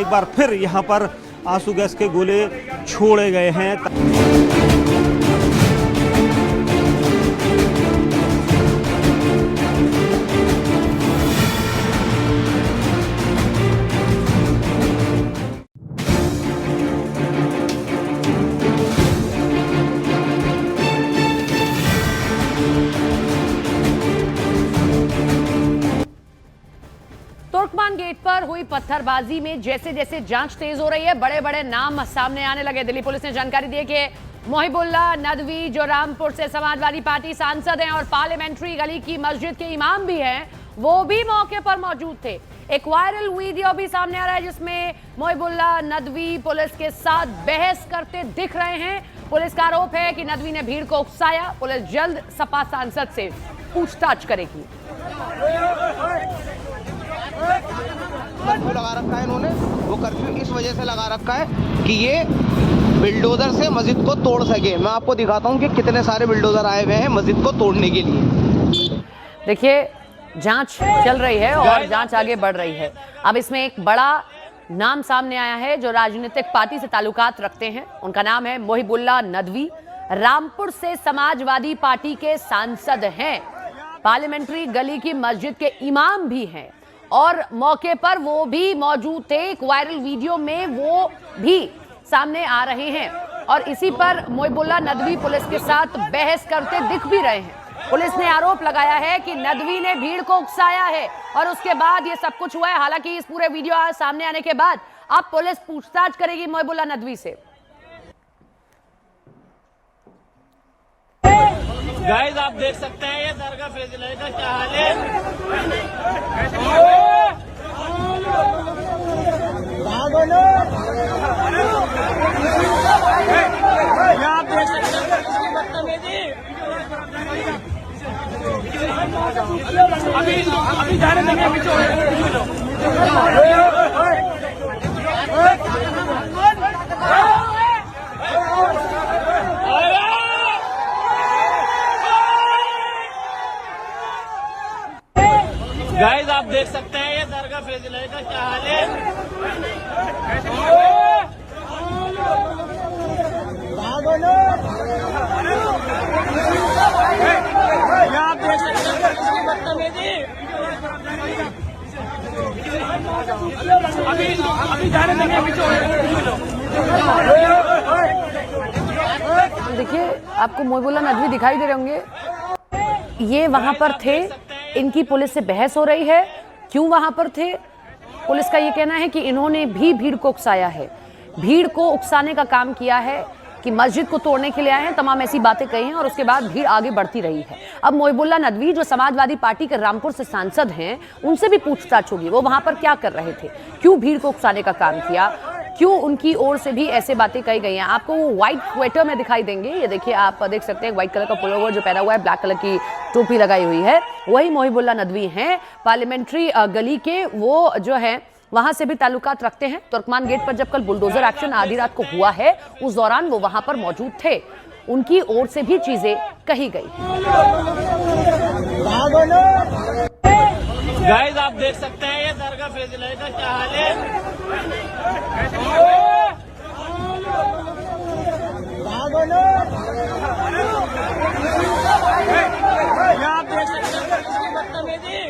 एक बार फिर यहाँ पर आंसू गैस के गोले छोड़े गए हैं। तुर्कमान गेट पर हुई पत्थरबाजी में जैसे जैसे जांच तेज हो रही है, बड़े बड़े नाम सामने आने लगे। दिल्ली पुलिस ने जानकारी दी है कि मोहिबुल्ला नदवी जो रामपुर से समाजवादी पार्टी सांसद हैं और पार्लियामेंट्री गली की मस्जिद के इमाम भी हैं, वो भी मौके पर मौजूद थे। एक वायरल वीडियो भी सामने आ रहा है जिसमें मोहिबुल्ला नदवी पुलिस के साथ बहस करते दिख रहे हैं। पुलिस का आरोप है कि नदवी ने भीड़ को उकसाया। पुलिस जल्द सपा सांसद से पूछताछ करेगी। कर्फ्यू लगा रखा है इन्होंने, वो कर्फ्यू इस वजह से लगा रखा है कि ये बिल्डोजर से मस्जिद को तोड़ सके। मैं आपको दिखाता हूँ कि कितने सारे बिल्डोजर आए हुए हैं मस्जिद को तोड़ने के लिए। देखिए, जांच चल रही है और जांच आगे बढ़ रही है। अब इसमें एक बड़ा नाम सामने आया है जो राजनीतिक पार्टी से ताल्लुकात रखते हैं। उनका नाम है मोहिबुल्ला नदवी, रामपुर से समाजवादी पार्टी के सांसद हैं, पार्लियामेंट्री गली की मस्जिद के इमाम भी हैं और मौके पर वो भी मौजूद थे। एक वायरल वीडियो में वो भी सामने आ रहे हैं और इसी पर मोहिबुल्ला नदवी पुलिस के साथ बहस करते दिख भी रहे हैं। पुलिस ने आरोप लगाया है कि नदवी ने भीड़ को उकसाया है और उसके बाद ये सब कुछ हुआ है। हालांकि इस पूरे वीडियो आज सामने आने के बाद अब पुलिस पूछताछ करेगी मोहिबुल्ला नदवी से। गाइस, आप देख सकते हैं ये दरगाह फैजलाई का क्या हाल है। आप देख सकते हैं बदतमीजी। अभी जाने देंगे गाइस, आप देख सकते हैं ये दरगाह फैजलाई का क्या हाल है। आप देख सकते हैं बदतमीजी। अभी जाने देंगे देखिए, आपको मोहिबुल्ला नदवी दिखाई दे रहे होंगे, ये वहां पर थे। इनकी पुलिस से बहस हो रही है। क्यों वहां पर थे? पुलिस का ये कहना है कि इन्होंने भी भीड़ को उकसाया है, भीड़ को उकसाने का काम किया है कि मस्जिद को तोड़ने के लिए आए हैं, तमाम ऐसी बातें कही हैं और उसके बाद भीड़ आगे बढ़ती रही है। अब मोहिबुल्ला नदवी जो समाजवादी पार्टी के रामपुर से सांसद हैं, उनसे भी पूछताछ होगी। वो वहां पर क्या कर रहे थे, क्यों भीड़ को उकसाने का काम किया, क्यों उनकी ओर से भी ऐसे बातें कही गई हैं। आपको वो व्हाइट स्वेटर में दिखाई देंगे। ये देखिए, आप देख सकते हैं व्हाइट कलर का पुलोवर जो पहना हुआ है, ब्लैक कलर की टोपी लगाई हुई है, वही मोहिबुल्ला नदवी हैं। पार्लियामेंट्री गली के वो जो है वहां से भी ताल्लुकात रखते हैं। तुर्कमान गेट पर जब कल बुलडोजर एक्शन आधी रात को हुआ है, उस दौरान वो वहां पर मौजूद थे। उनकी ओर से भी चीजें कही गई। गाइस, आप देख सकते हैं ये दरगाह फैजलाई का क्या हाल है। आप देख सकते हैं बदतमीजी।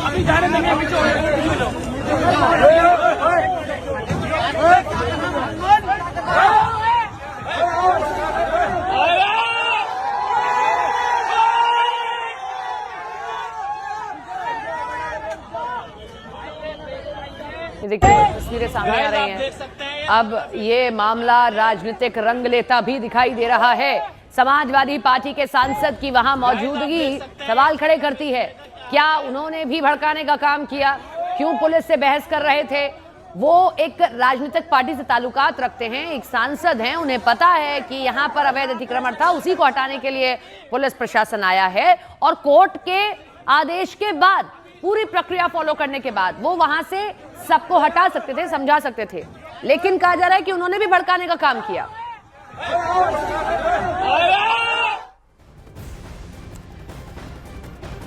अभी जाने देंगे देखिए, तस्वीरें सामने आ रही हैं। अब ये मामला राजनीतिक रंग लेता भी दिखाई दे रहा है। समाजवादी पार्टी के सांसद की वहां मौजूदगी सवाल खड़े करती है। क्या उन्होंने भी भड़काने का काम किया? क्यों पुलिस से बहस कर रहे थे? वो एक राजनीतिक पार्टी से ताल्लुकात रखते हैं, एक सांसद हैं, उन्हें पता है कि यहाँ पर अवैध अतिक्रमण था, उसी को हटाने के लिए पुलिस प्रशासन आया है और कोर्ट के आदेश के बाद, पूरी प्रक्रिया फॉलो करने के बाद वो वहां से सबको हटा सकते थे, समझा सकते थे। लेकिन कहा जा रहा है कि उन्होंने भी भड़काने का काम किया।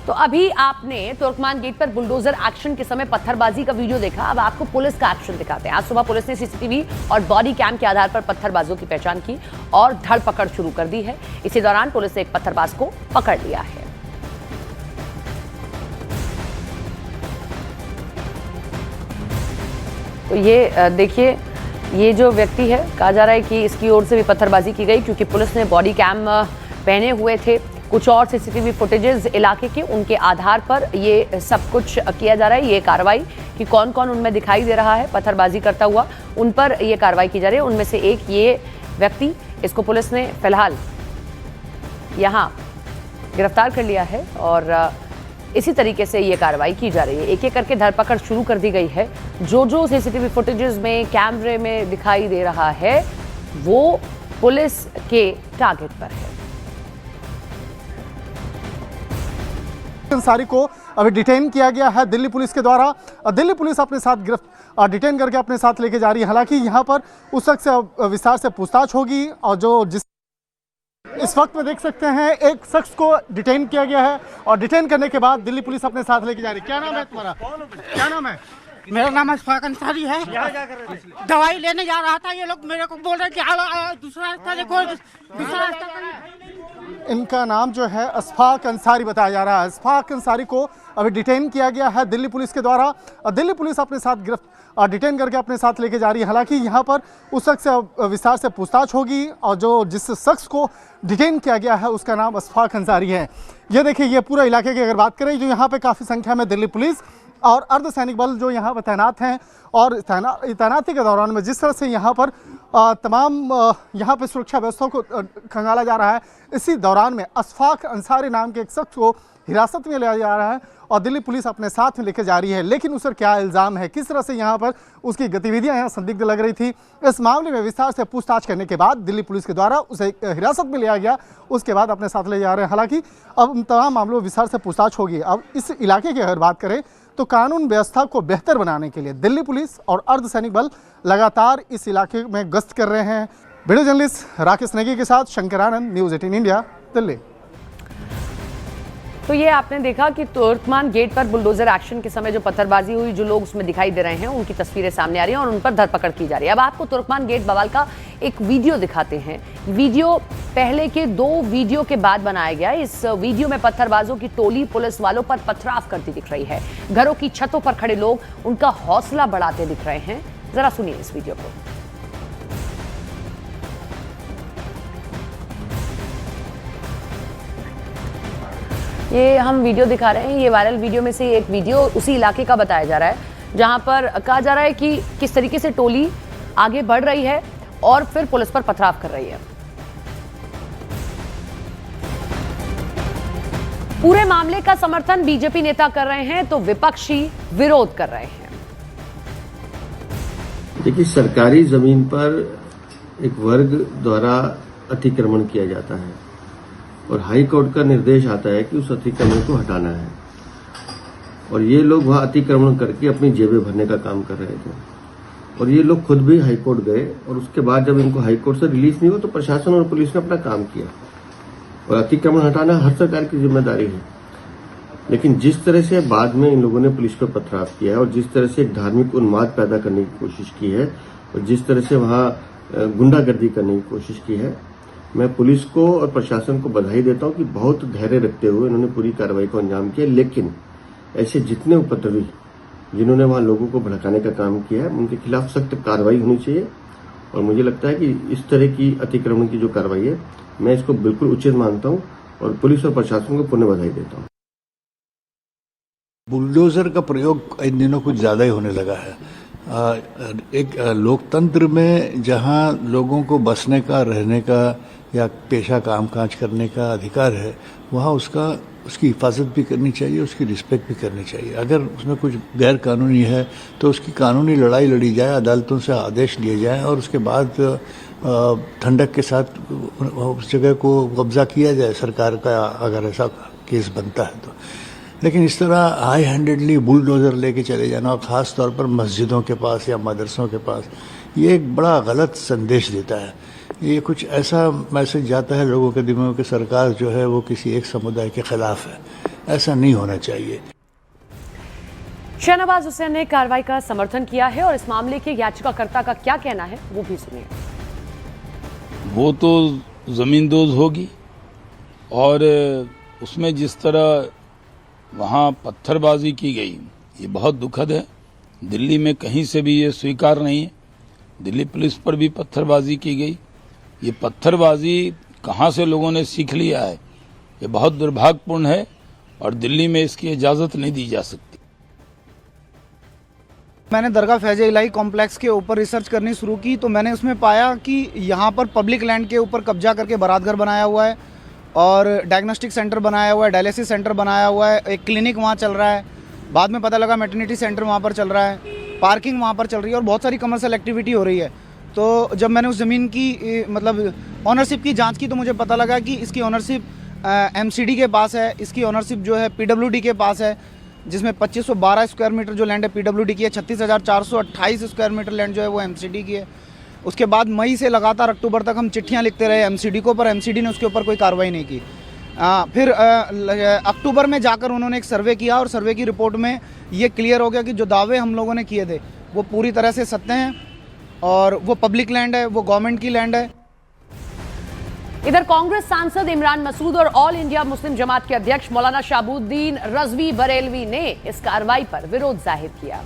तो अभी आपने तुर्कमान गेट पर बुलडोजर एक्शन के समय पत्थरबाजी का वीडियो देखा, अब आपको पुलिस का एक्शन दिखाते हैं। आज सुबह पुलिस ने सीसीटीवी और बॉडी कैम के आधार पर पत्थरबाजों की पहचान की और धरपकड़ शुरू कर दी है। इसी दौरान पुलिस ने एक पत्थरबाज को पकड़ लिया है। तो ये देखिए, ये जो व्यक्ति है, कहा जा रहा है कि इसकी ओर से भी पत्थरबाजी की गई, क्योंकि पुलिस ने बॉडी कैम पहने हुए थे। कुछ और सीसीटीवी फुटेजेस इलाके के, उनके आधार पर ये सब कुछ किया जा रहा है। ये कार्रवाई कि कौन कौन उनमें दिखाई दे रहा है पत्थरबाजी करता हुआ, उन पर ये कार्रवाई की जा रही है। उनमें से एक ये व्यक्ति, इसको पुलिस ने फिलहाल यहाँ गिरफ्तार कर लिया है और इसी तरीके से ये कार्रवाई की जा रही है। एक एक करके धरपकड़ शुरू कर दी गई है। जो सीसीटीवी फुटेजेस में, कैमरे में दिखाई दे रहा है, वो पुलिस के टारगेट पर है। अंसारी को अभी डिटेन किया गया है दिल्ली पुलिस के द्वारा। दिल्ली पुलिस अपने साथ डिटेन करके अपने साथ लेके जा रही है। हालांकि यहाँ पर उस शख्स से विस्तार से पूछताछ होगी और जिस इस वक्त में देख सकते हैं एक शख्स को डिटेन किया गया है और डिटेन करने के बाद दिल्ली पुलिस अपने साथ लेके जा रही है। क्या नाम है तुम्हारा? क्या नाम है? मेरा नाम अशफाक अंसारी है। दवाई लेने जा रहा था, ये लोग मेरे को बोल रहे कि दूसरा रास्ता देखो, दूसरा रास्ता। इनका नाम जो है अशफाक अंसारी बताया जा रहा है। अशफाक अंसारी को अभी डिटेन किया गया है दिल्ली पुलिस के द्वारा। दिल्ली पुलिस अपने साथ डिटेन करके अपने साथ लेके जा रही है। हालांकि यहाँ पर उस शख्स से विस्तार से पूछताछ होगी और जिस शख्स को डिटेन किया गया है उसका नाम अशफाक अंसारी है। ये देखिए, ये पूरा इलाके की अगर बात करें, जो यहाँ पे काफ़ी संख्या में दिल्ली पुलिस और अर्धसैनिक बल जो यहाँ पर तैनात हैं और तैनाती के दौरान में जिस तरह से यहाँ पर तमाम यहाँ पर सुरक्षा व्यवस्था को खंगाला जा रहा है, इसी दौरान में अशफाक अंसारी नाम के एक शख्स को हिरासत में लिया जा रहा है और दिल्ली पुलिस अपने साथ में लेकर जा रही है। लेकिन उस पर क्या इल्ज़ाम है, किस तरह से यहाँ पर उसकी गतिविधियाँ यहाँ संदिग्ध लग रही थी, इस मामले में विस्तार से पूछताछ करने के बाद दिल्ली पुलिस के द्वारा उसे हिरासत में लिया गया, उसके बाद अपने साथ ले जा रहे हैं। हालांकि अब तमाम मामलों में विस्तार से पूछताछ होगी। अब इस इलाके की अगर बात करें तो कानून व्यवस्था को बेहतर बनाने के लिए दिल्ली पुलिस और अर्धसैनिक बल लगातार इस इलाके में गश्त कर रहे हैं। वीडियो जर्नलिस्ट राकेश नेगी के साथ शंकर आनंद, न्यूज़ 18 इंडिया, दिल्ली। तो ये आपने देखा कि तुर्कमान गेट पर बुलडोजर एक्शन के समय जो पत्थरबाजी हुई, जो लोग उसमें दिखाई दे रहे हैं, उनकी तस्वीरें सामने आ रही हैं और उन पर धरपकड़ की जा रही है। अब आपको तुर्कमान गेट बवाल का एक वीडियो दिखाते हैं। वीडियो पहले के 2 वीडियो के बाद बनाया गया। इस वीडियो में पत्थरबाजों की टोली पुलिस वालों पर पथराव करती दिख रही है। घरों की छतों पर खड़े लोग उनका हौसला बढ़ाते दिख रहे हैं। जरा सुनिए इस वीडियो को। ये हम वीडियो दिखा रहे हैं, ये वायरल वीडियो में से एक वीडियो उसी इलाके का बताया जा रहा है, जहां पर कहा जा रहा है कि किस तरीके से टोली आगे बढ़ रही है और फिर पुलिस पर पथराव कर रही है। पूरे मामले का समर्थन बीजेपी नेता कर रहे हैं तो विपक्षी विरोध कर रहे हैं। देखिए, सरकारी जमीन पर एक वर्ग द्वारा अतिक्रमण किया जाता है और हाई कोर्ट का निर्देश आता है कि उस अतिक्रमण को हटाना है, और ये लोग वहां अतिक्रमण करके अपनी जेबें भरने का काम कर रहे थे। और ये लोग खुद भी हाई कोर्ट गए और उसके बाद जब इनको हाई कोर्ट से रिलीज नहीं हुआ तो प्रशासन और पुलिस ने अपना काम किया। और अतिक्रमण हटाना हर सरकार की जिम्मेदारी है, लेकिन जिस तरह से बाद में इन लोगों ने पुलिस पर पथराव किया है और जिस तरह से धार्मिक उन्माद पैदा करने की कोशिश की है और जिस तरह से वहां गुंडागर्दी करने की कोशिश की है, मैं पुलिस को और प्रशासन को बधाई देता हूं कि बहुत धैर्य रखते हुए इन्होंने पूरी कार्रवाई को अंजाम किया। लेकिन ऐसे जितने उपद्रवी जिन्होंने वहां लोगों को भड़काने का काम किया है, उनके खिलाफ सख्त कार्रवाई होनी चाहिए। और मुझे लगता है कि इस तरह की अतिक्रमण की जो कार्रवाई है, मैं इसको बिल्कुल उचित मानता हूं और पुलिस और प्रशासन को पुनः बधाई देता हूं। बुलडोजर का प्रयोग इन दिनों कुछ ज़्यादा ही होने लगा है। एक लोकतंत्र में जहां लोगों को बसने का, रहने का या पेशा कामकाज करने का अधिकार है, वहाँ उसकी हिफाजत भी करनी चाहिए, उसकी रिस्पेक्ट भी करनी चाहिए। अगर उसमें कुछ गैर कानूनी है तो उसकी कानूनी लड़ाई लड़ी जाए, अदालतों से आदेश लिए जाएं और उसके बाद ठंडक के साथ उस जगह को कब्जा किया जाए सरकार का, अगर ऐसा केस बनता है तो। लेकिन इस तरह हाई हैंडेडली बुलडोज़र लेके चले जाना, और ख़ास तौर पर मस्जिदों के पास या मदरसों के पास, ये एक बड़ा गलत संदेश देता है। ये कुछ ऐसा मैसेज जाता है लोगों के दिमाग में कि सरकार जो है वो किसी एक समुदाय के ख़िलाफ़ है। ऐसा नहीं होना चाहिए। शहनवाज हुसैन ने कार्रवाई का समर्थन किया है और इस मामले के याचिकाकर्ता का क्या कहना है वो भी सुनिए। वो तो जमींदोज होगी और उसमें जिस तरह वहाँ पत्थरबाजी की गई ये बहुत दुखद है। दिल्ली में कहीं से भी ये स्वीकार नहीं है। दिल्ली पुलिस पर भी पत्थरबाजी की गई। ये पत्थरबाजी कहाँ से लोगों ने सीख लिया है, ये बहुत दुर्भाग्यपूर्ण है और दिल्ली में इसकी इजाज़त नहीं दी जा सकती। मैंने दरगाह फैज़ इलाही कॉम्प्लेक्स के ऊपर रिसर्च करनी शुरू की तो मैंने उसमें पाया कि यहाँ पर पब्लिक लैंड के ऊपर कब्जा करके बारात घर बनाया हुआ है और डायग्नोस्टिक सेंटर बनाया हुआ है, डायलिसिस सेंटर बनाया हुआ है, एक क्लिनिक वहाँ चल रहा है। बाद में पता लगा मैटरनिटी सेंटर वहाँ पर चल रहा है, पार्किंग वहाँ पर चल रही है और बहुत सारी कमर्शियल एक्टिविटी हो रही है। तो जब मैंने उस ज़मीन की मतलब ऑनरशिप की जाँच की तो मुझे पता लगा कि इसकी ऑनरशिप MCD के पास है, इसकी ऑनरशिप जो है PWD के पास है, जिसमें 2512 स्क्वायर मीटर जो लैंड है PWD की है, 36,428 स्क्वायर मीटर लैंड जो है वो MCD की है। उसके बाद मई से लगातार अक्टूबर तक हम चिट्ठियां लिखते रहे MCD को, पर MCD ने उसके ऊपर कोई कार्रवाई नहीं की। फिर अक्टूबर में जाकर उन्होंने एक सर्वे किया और सर्वे की रिपोर्ट में ये क्लियर हो गया कि जो दावे हम लोगों ने किए थे वो पूरी तरह से सत्य हैं और वो पब्लिक लैंड है, वो गवर्नमेंट की लैंड है। इधर कांग्रेस सांसद इमरान मसूद और ऑल इंडिया मुस्लिम जमात के अध्यक्ष मौलाना शहाबुद्दीन रजवी बरेलवी ने इस कार्रवाई पर विरोध जाहिर किया।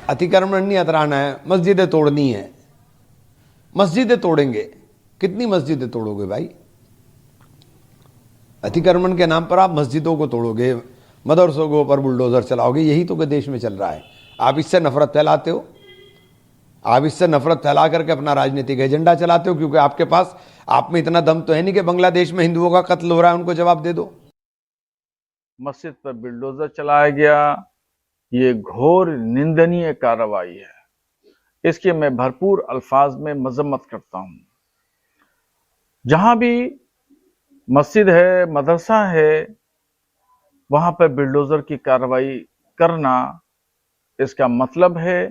अतिक्रमण नहीं हटाना है, मस्जिदें तोड़नी है। मस्जिदें तोड़ेंगे, कितनी मस्जिदें तोड़ोगे भाई? अतिक्रमण के नाम पर आप मस्जिदों को तोड़ोगे, मदरसों के ऊपर बुलडोजर चलाओगे, यही तो देश में चल रहा है। आप इससे नफरत फैलाते हो, आप इससे नफरत फैला करके अपना राजनीतिक एजेंडा चलाते हो, क्योंकि आपके पास आप में इतना दम तो है नहीं कि बांग्लादेश में हिंदुओं का कत्ल हो रहा है उनको जवाब दे दो। मस्जिद पर बुलडोजर चलाया गया, ये घोर निंदनीय कार्रवाई है। इसकी मैं भरपूर अल्फाज में मजम्मत करता हूं। जहां भी मस्जिद है, मदरसा है, वहां पर बुलडोजर की कार्रवाई करना, इसका मतलब है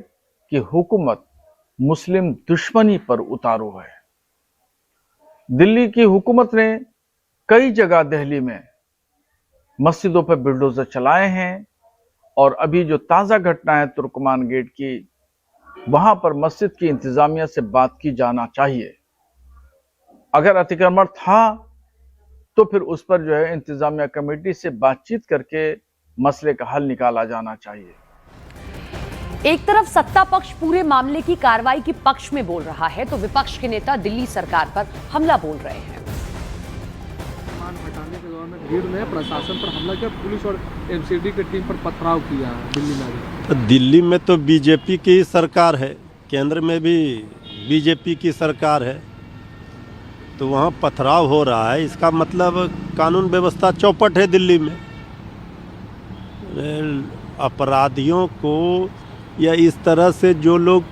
कि हुकूमत मुस्लिम दुश्मनी पर उतारू है। दिल्ली की हुकूमत ने कई जगह दिल्ली में मस्जिदों पर बुलडोजर चलाए हैं और अभी जो ताज़ा घटना है तुर्कमान गेट की, वहां पर मस्जिद की इंतजामिया से बात की जाना चाहिए। अगर अतिक्रमण था तो फिर उस पर जो है इंतजामिया कमेटी से बातचीत करके मसले का हल निकाला जाना चाहिए। एक तरफ सत्ता पक्ष पूरे मामले की कार्रवाई के पक्ष में बोल रहा है तो विपक्ष के नेता दिल्ली सरकार पर हमला बोल रहे हैं। हटाने के दौरान भीड़ ने प्रशासन पर हमला किया, पुलिस और MCD की टीम पर पथराव किया दिल्ली में। दिल्ली में तो बीजेपी की सरकार है, केंद्र में भी बीजेपी की सरकार है, तो वहाँ पथराव हो रहा है। इसका मतलब कानून व्यवस्था चौपट है दिल्ली में। अपराधियों को या इस तरह से जो लोग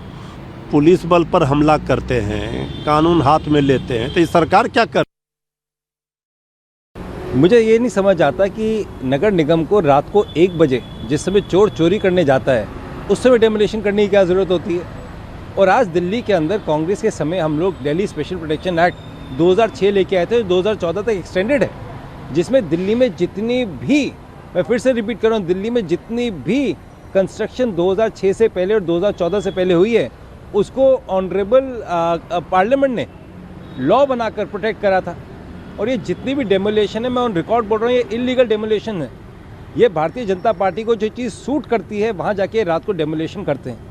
पुलिस बल पर हमला करते हैं, कानून हाथ में लेते हैं, तो ये सरकार क्या कर? मुझे ये नहीं समझ आता कि नगर निगम को रात को 1 बजे जिस समय चोर चोरी करने जाता है उस समय डेमोलिशन करने की क्या ज़रूरत होती है। और आज दिल्ली के अंदर कांग्रेस के समय हम लोग दिल्ली स्पेशल प्रोटेक्शन एक्ट 2006 लेके आए थे, 2014 तक एक्सटेंडेड है, जिसमें दिल्ली में जितनी भी, मैं फिर से रिपीट कर रहा हूँ, दिल्ली में जितनी भी कंस्ट्रक्शन 2006 से पहले और 2014 से पहले हुई है उसको ऑनरेबल पार्लियामेंट ने लॉ बनाकर प्रोटेक्ट करा था। और ये जितनी भी डेमोलेशन है, मैं ऑन रिकॉर्ड बोल रहा हूँ, ये इलीगल डेमोलेशन है। ये भारतीय जनता पार्टी को जो चीज़ सूट करती है वहाँ जाके रात को डेमोलेशन करते हैं।